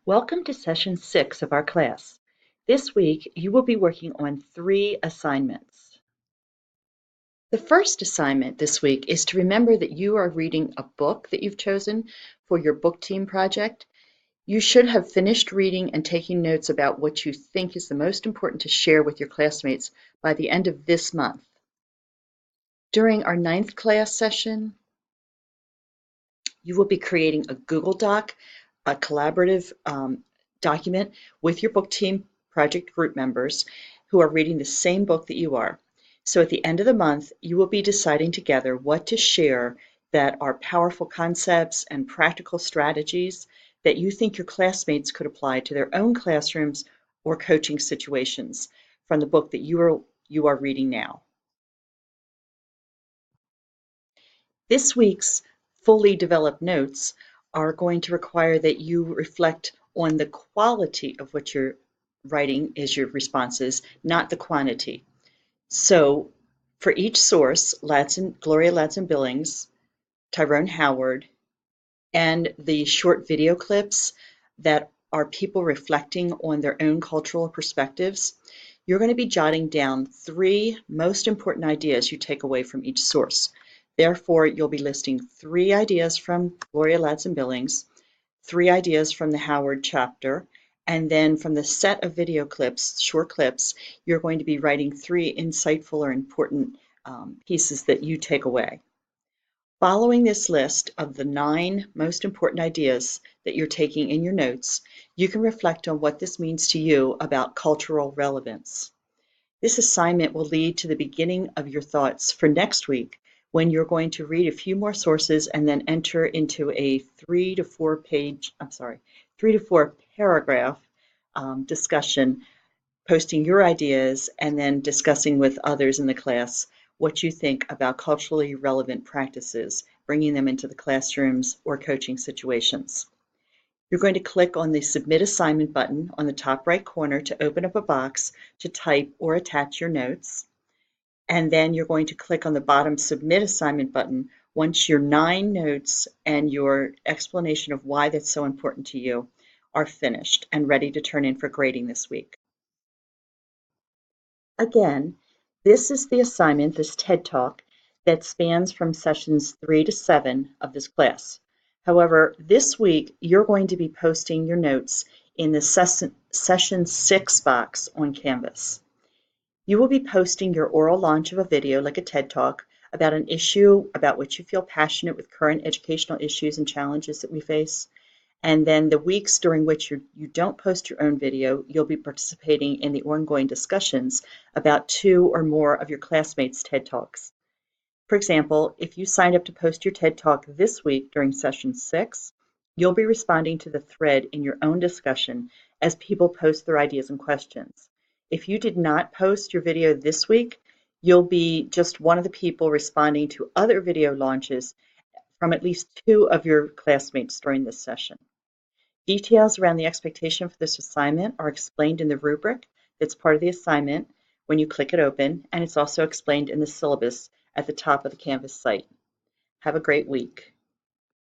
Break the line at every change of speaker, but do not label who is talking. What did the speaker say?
Welcome to session 6 of our class. This week, you will be working on 3 assignments. The first assignment this week is to remember that you are reading a book that you've chosen for your book team project. You should have finished reading and taking notes about what you think is the most important to share with your classmates by the end of this month. During our 9th class session, you will be creating a Google Doc, a collaborative document with your book team project group members who are reading the same book that you are. So at the end of the month, you will be deciding together what to share that are powerful concepts and practical strategies that you think your classmates could apply to their own classrooms or coaching situations from the book that you are reading now. This week's fully developed notes are going to require that you reflect on the quality of what you're writing as your responses, not the quantity. So for each source, Gloria Ladson-Billings, Tyrone Howard, and the short video clips that are people reflecting on their own cultural perspectives, you're going to be jotting down 3 most important ideas you take away from each source. Therefore, you'll be listing 3 ideas from Gloria Ladson-Billings, 3 ideas from the Howard chapter, and then from the set of video clips, short clips, you're going to be writing 3 insightful or important pieces that you take away. Following this list of the 9 most important ideas that you're taking in your notes, you can reflect on what this means to you about cultural relevance. This assignment will lead to the beginning of your thoughts for next week when you're going to read a few more sources and then enter into a 3 to 4 paragraph discussion, posting your ideas and then discussing with others in the class what you think about culturally relevant practices, bringing them into the classrooms or coaching situations. You're going to click on the Submit Assignment button on the top right corner to open up a box to type or attach your notes. And then you're going to click on the bottom Submit Assignment button once your 9 notes and your explanation of why that's so important to you are finished and ready to turn in for grading this week. Again, this is the assignment, this TED Talk, that spans from sessions 3 to 7 of this class. However, this week, you're going to be posting your notes in the session 6 box on Canvas. You will be posting your oral launch of a video, like a TED Talk, about an issue about which you feel passionate with current educational issues and challenges that we face. And then the weeks during which you don't post your own video, you'll be participating in the ongoing discussions about 2 or more of your classmates' TED Talks. For example, if you signed up to post your TED Talk this week during session 6, you'll be responding to the thread in your own discussion as people post their ideas and questions. If you did not post your video this week, you'll be just one of the people responding to other video launches from at least 2 of your classmates during this session. Details around the expectation for this assignment are explained in the rubric that's part of the assignment when you click it open, and it's also explained in the syllabus at the top of the Canvas site. Have a great week.